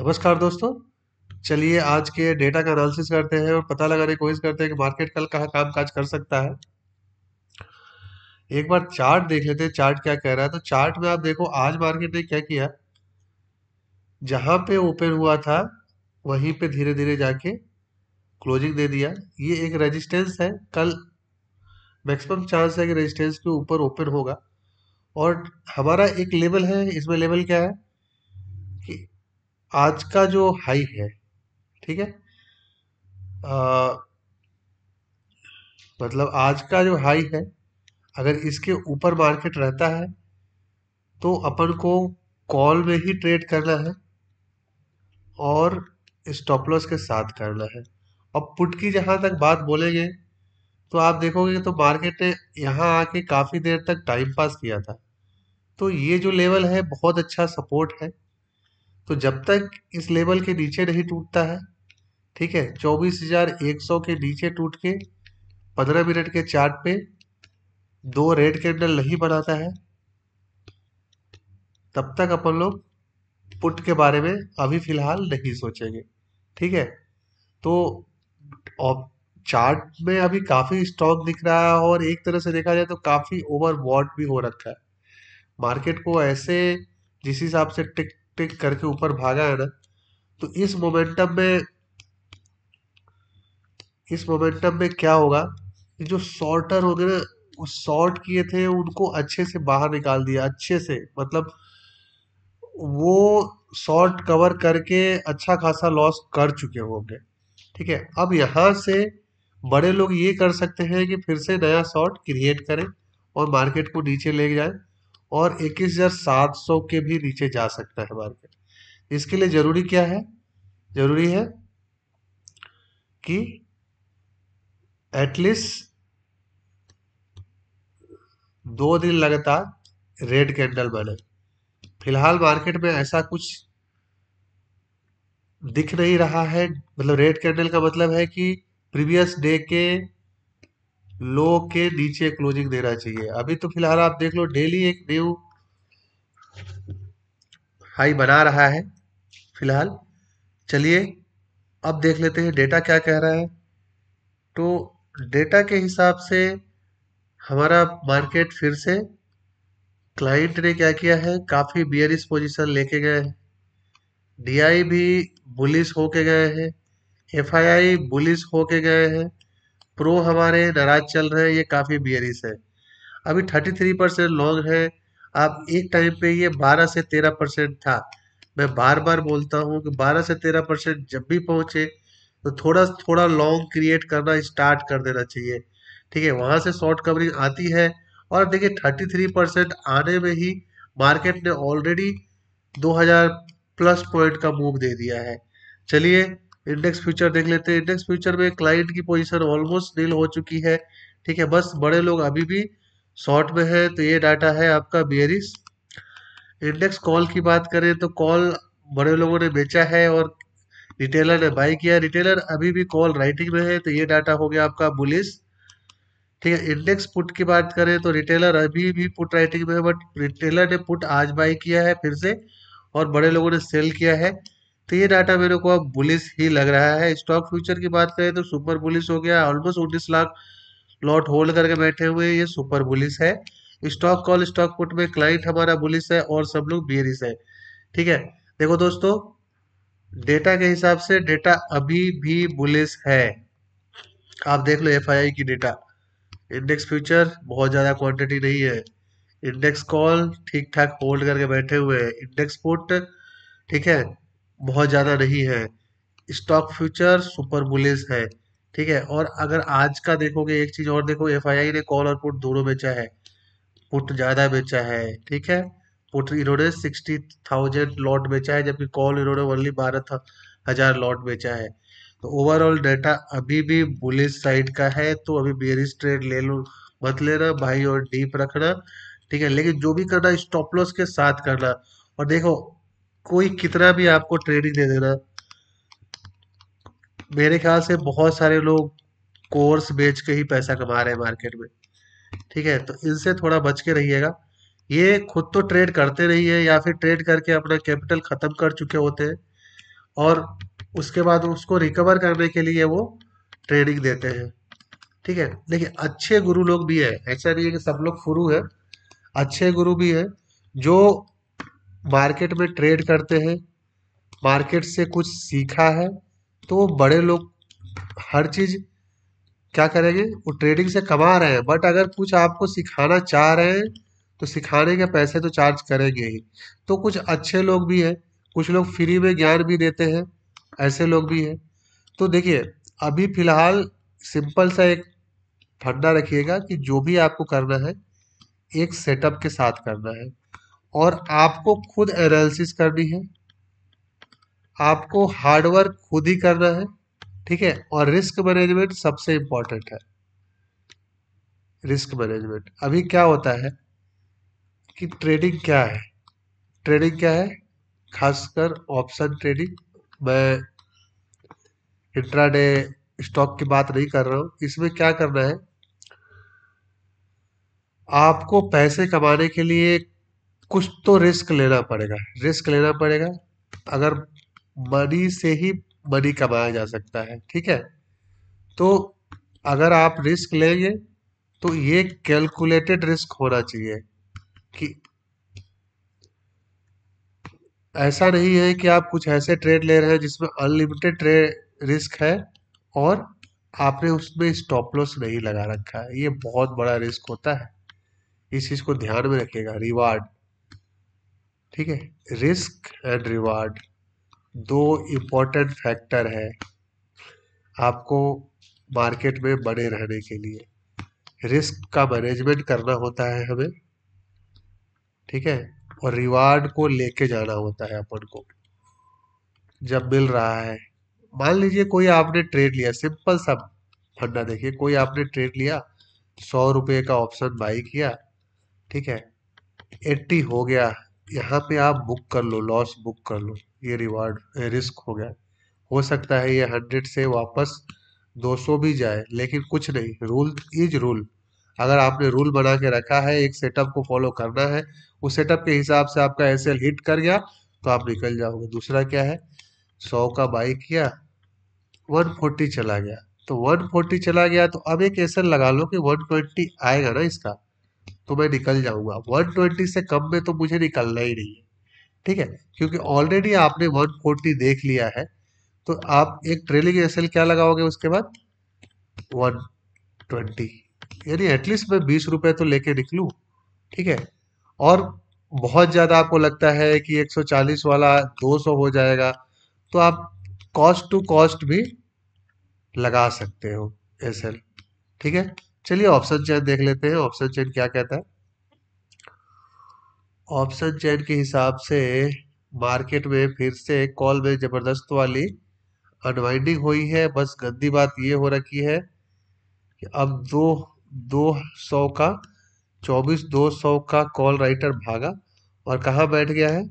नमस्कार दोस्तों। चलिए आज के डेटा का एनालिसिस करते हैं और पता लगाने की कोशिश करते हैं कि मार्केट कल कहाँ काम काज कर सकता है। एक बार चार्ट देख लेते हैं, चार्ट क्या कह रहा है। तो चार्ट में आप देखो आज मार्केट ने क्या किया। जहां पे ओपन हुआ था वहीं पे धीरे धीरे जाके क्लोजिंग दे दिया। ये एक रेजिस्टेंस है, कल मैक्सिमम चांस है कि रेजिस्टेंस के ऊपर ओपन होगा। और हमारा एक लेवल है, इसमें लेवल क्या है कि आज का जो हाई है, ठीक है, अ, मतलब आज का जो हाई है, अगर इसके ऊपर मार्केट रहता है तो अपन को कॉल में ही ट्रेड करना है और स्टॉप लॉस के साथ करना है। अब पुट की जहां तक बात बोलेंगे तो आप देखोगे तो मार्केट ने यहाँ आके काफी देर तक टाइम पास किया था। तो ये जो लेवल है बहुत अच्छा सपोर्ट है। तो जब तक इस लेवल के नीचे नहीं टूटता है, ठीक है, 24,100 के नीचे टूट के 15 मिनट के चार्ट पे दो रेड कैंडल नहीं बनाता है, तब तक अपन लोग पुट के बारे में अभी फिलहाल नहीं सोचेंगे। ठीक है। तो और चार्ट में अभी काफी स्ट्रॉन्ग दिख रहा है और एक तरह से देखा जाए तो काफी ओवरबॉट भी हो रखा है। मार्केट को ऐसे जिस हिसाब से टिक टिक करके ऊपर भागा है ना, तो इस मोमेंटम में क्या होगा कि जो शॉर्टर होंगे ना, वो शॉर्ट किए थे उनको अच्छे से बाहर निकाल दिया, अच्छे से, मतलब वो शॉर्ट कवर करके अच्छा खासा लॉस कर चुके होंगे। ठीक है। अब यहाँ से बड़े लोग ये कर सकते हैं कि फिर से नया शॉर्ट क्रिएट करें और मार्केट को नीचे ले जाए, और 21,700 के भी नीचे जा सकता है मार्केट। इसके लिए जरूरी क्या है? जरूरी है कि एटलीस्ट 2 दिन लगातार रेड कैंडल बने। फिलहाल मार्केट में ऐसा कुछ दिख नहीं रहा है। मतलब रेड कैंडल का मतलब है कि प्रीवियस डे के लो के नीचे क्लोजिंग देना चाहिए। अभी तो फिलहाल आप देख लो, डेली एक न्यू हाई बना रहा है फिलहाल। चलिए अब देख लेते हैं डेटा क्या कह रहा है। तो डेटा के हिसाब से हमारा मार्केट फिर से, क्लाइंट ने क्या किया है, काफी बियरिश पोजीशन लेके गए हैं। डीआई भी बुलिश होके गए हैं, एफआईआई बुलिश होके गए हैं, प्रो हमारे नाराज चल रहे हैं, ये काफी बियरिश है। अभी 33% लॉन्ग है। आप एक टाइम पे ये 12 से 13% था। मैं बार बार बोलता हूँ कि 12 से 13% जब भी पहुंचे तो थोड़ा थोड़ा लॉन्ग क्रिएट करना स्टार्ट कर देना चाहिए। ठीक है, वहां से शॉर्ट कवरिंग आती है। और देखिए 33% आने में ही मार्केट ने ऑलरेडी 2000 प्लस पॉइंट का मूव दे दिया है। चलिए इंडेक्स फ्यूचर देख लेते हैं। इंडेक्स फ्यूचर में क्लाइंट की पोजीशन ऑलमोस्ट नील हो चुकी है। ठीक है, बस बड़े लोग अभी भी शॉर्ट में है, तो ये डाटा है आपका बेयरिश। इंडेक्स कॉल की बात करें तो कॉल बड़े लोगों ने बेचा है और रिटेलर ने बाई किया। रिटेलर अभी भी कॉल राइटिंग में है, तो ये डाटा हो गया आपका बुलिश। ठीक है, इंडेक्स पुट की बात करें तो रिटेलर अभी भी पुट राइटिंग में है, बट रिटेलर ने पुट आज बाई किया है फिर से, और बड़े लोगों ने सेल किया है। तो ये डाटा मेरे को अब बुलिश ही लग रहा है। स्टॉक फ्यूचर की बात करें तो सुपर बुलिश हो गया, ऑलमोस्ट 19 लाख लॉट होल्ड करके बैठे हुए हैं, ये सुपर बुलिश है। स्टॉक कॉल स्टॉक पुट में क्लाइंट हमारा बुलिश है और सब लोग बियरिश है। ठीक है। देखो दोस्तों, डेटा के हिसाब से डेटा अभी भी बुलिश है। आप देख लो एफआईआई की डेटा। इंडेक्स फ्यूचर बहुत ज्यादा क्वांटिटी नहीं है। इंडेक्स कॉल ठीक ठाक होल्ड करके बैठे हुए हैं। इंडेक्स पुट, ठीक है, बहुत ज्यादा नहीं है। स्टॉक फ्यूचर सुपर बुलिश है। ठीक है। और अगर आज का देखोगे, एक चीज और देखो, एफआईआई ने कॉल और पुट दोनों बेचा है। पुट ज्यादा बेचा है। ठीक है, पुट इन्होंने 60,000 लॉट बेचा है, जबकि कॉल इन्होंने ओनली 12,000 लॉट बेचा है। तो ओवरऑल डाटा अभी भी बुलिश साइड का है। तो अभी बेरिश ट्रेड ले लो, मत लेना भाई, और डीप रखना। ठीक है, लेकिन जो भी करना स्टॉप लॉस के साथ करना। और देखो, कोई कितना भी आपको ट्रेडिंग दे देना, मेरे ख्याल से बहुत सारे लोग कोर्स बेच के ही पैसा कमा रहे हैं मार्केट में। ठीक है, तो इनसे थोड़ा बच के रहिएगा। ये खुद तो ट्रेड करते नहीं है, या फिर ट्रेड करके अपना कैपिटल खत्म कर चुके होते हैं, और उसके बाद उसको रिकवर करने के लिए वो ट्रेनिंग देते हैं। ठीक है, देखिए अच्छे गुरु लोग भी है, ऐसा नहीं है कि सब लोग फुरू है। अच्छे गुरु भी है जो मार्केट में ट्रेड करते हैं, मार्केट से कुछ सीखा है, तो वो बड़े लोग हर चीज क्या करेंगे, वो ट्रेडिंग से कमा रहे हैं, बट अगर कुछ आपको सिखाना चाह रहे हैं तो सिखाने के पैसे तो चार्ज करेंगे ही। तो कुछ अच्छे लोग भी हैं, कुछ लोग फ्री में ज्ञान भी देते हैं, ऐसे लोग भी हैं। तो देखिए, अभी फिलहाल सिंपल सा एक फंडा रखिएगा कि जो भी आपको करना है एक सेटअप के साथ करना है, और आपको खुद एनालिसिस करनी है, आपको हार्ड वर्क खुद ही करना है। ठीक है, और रिस्क मैनेजमेंट सबसे इंपॉर्टेंट है। रिस्क मैनेजमेंट अभी क्या होता है कि ट्रेडिंग क्या है, ट्रेडिंग क्या है, खासकर ऑप्शन ट्रेडिंग। मैं इंट्राडे स्टॉक की बात नहीं कर रहा हूँ, इसमें क्या करना है, आपको पैसे कमाने के लिए कुछ तो रिस्क लेना पड़ेगा, रिस्क लेना पड़ेगा। अगर मनी से ही मनी कमाया जा सकता है, ठीक है। तो अगर आप रिस्क लेंगे तो ये कैलकुलेटेड रिस्क होना चाहिए, कि ऐसा नहीं है कि आप कुछ ऐसे ट्रेड ले रहे हैं जिसमें अनलिमिटेड ट्रेड रिस्क है और आपने उसमें स्टॉप लॉस नहीं लगा रखा है। ये बहुत बड़ा रिस्क होता है, इस चीज को ध्यान में रखिएगा। रिवार्ड, ठीक है, रिस्क एंड रिवार्ड दो इम्पोर्टेंट फैक्टर है आपको मार्केट में बने रहने के लिए। रिस्क का मैनेजमेंट करना होता है हमें, ठीक है, और रिवार्ड को लेके जाना होता है अपन को जब मिल रहा है। मान लीजिए कोई आपने ट्रेड लिया, सिंपल सा फंडा देखिए, कोई आपने ट्रेड लिया, 100 रुपए का ऑप्शन बाई किया, ठीक है, 80 हो गया, यहाँ पे आप बुक कर लो, लॉस बुक कर लो, ये रिवार्ड रिस्क हो गया। हो सकता है ये 100 से वापस 200 भी जाए, लेकिन कुछ नहीं, रूल इज रूल। अगर आपने रूल बना के रखा है, एक सेटअप को फॉलो करना है, उस सेटअप के हिसाब से आपका एसएल हिट कर गया तो आप निकल जाओगे। दूसरा क्या है, 100 का बाई किया, 140 चला गया, तो 140 चला गया तो अब एक एसएल लगा लो कि 120 आएगा ना इसका, तो मैं निकल जाऊंगा। 120 से कम में तो मुझे निकलना ही नहीं है, ठीक है, क्योंकि ऑलरेडी आपने 140 देख लिया है। तो आप एक ट्रेलिंग एसएल क्या लगाओगे उसके बाद, 120, यानी एटलीस्ट मैं 20 रुपए तो लेके निकलूं, ठीक है। और बहुत ज्यादा आपको लगता है कि 140 वाला 200 हो जाएगा, तो आप कॉस्ट टू कॉस्ट भी लगा सकते हो एसएल, ठीक है। चलिए ऑप्शन चेन देख लेते हैं, ऑप्शन चेन क्या कहता है। ऑप्शन चेन के हिसाब से मार्केट में फिर से कॉल में जबरदस्त वाली अनवाइंडिंग हुई है। बस गंदी बात ये हो रखी है कि अब दो 200 का 24 200 का कॉल राइटर भागा और कहाँ बैठ गया है,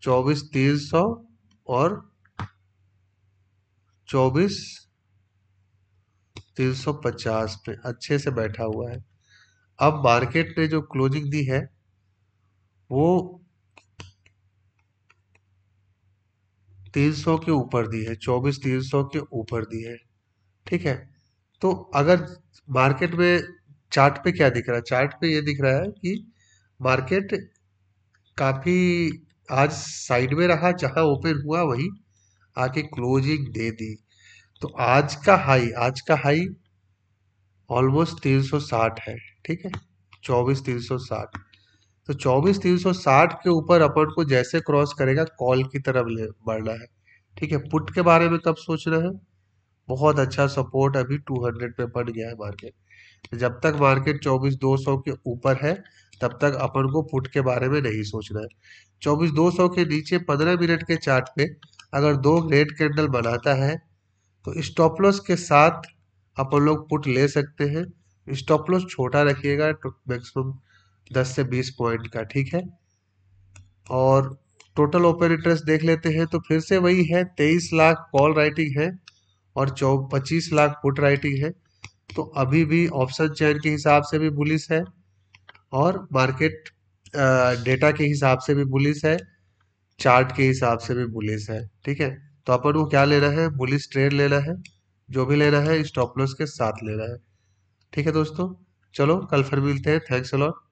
24 300 और 24 350 पे अच्छे से बैठा हुआ है। अब मार्केट ने जो क्लोजिंग दी है वो 300 के ऊपर दी है, 24 300 के ऊपर दी है, ठीक है। तो अगर मार्केट में चार्ट पे क्या दिख रहा है, चार्ट पे ये दिख रहा है कि मार्केट काफी आज साइड में रहा, जहां ओपन हुआ वहीं आके क्लोजिंग दे दी। तो आज का हाई ऑलमोस्ट 360 है, ठीक है, 24 360। तो 24 360 के ऊपर अपन को जैसे क्रॉस करेगा कॉल की तरफ ले बढ़ना है, ठीक है। पुट के बारे में कब सोचना है, बहुत अच्छा सपोर्ट अभी 200 पे बन गया है मार्केट। जब तक मार्केट 24 200 के ऊपर है तब तक अपन को पुट के बारे में नहीं सोचना है। 24 200 के नीचे 15 मिनट के चार्ट पे अगर दो रेड कैंडल बनाता है तो स्टॉप लॉस के साथ अपन लोग पुट ले सकते हैं। स्टॉप लॉस छोटा रखिएगा, मैक्सिमम 10 से 20 पॉइंट का, ठीक है। और टोटल ओपन इंटरेस्ट देख लेते हैं तो फिर से वही है, 23 लाख कॉल राइटिंग है और 25 लाख पुट राइटिंग है। तो अभी भी ऑप्शन चेन के हिसाब से भी बुलिश है और मार्केट डेटा के हिसाब से भी बुलिश है, चार्ट के हिसाब से भी बुलिश है, ठीक है। तो अपन को क्या लेना है, बुलिश ट्रेड लेना है, जो भी लेना है स्टॉप लॉस के साथ लेना है। ठीक है दोस्तों, चलो कल फिर मिलते हैं। Thanks a lot.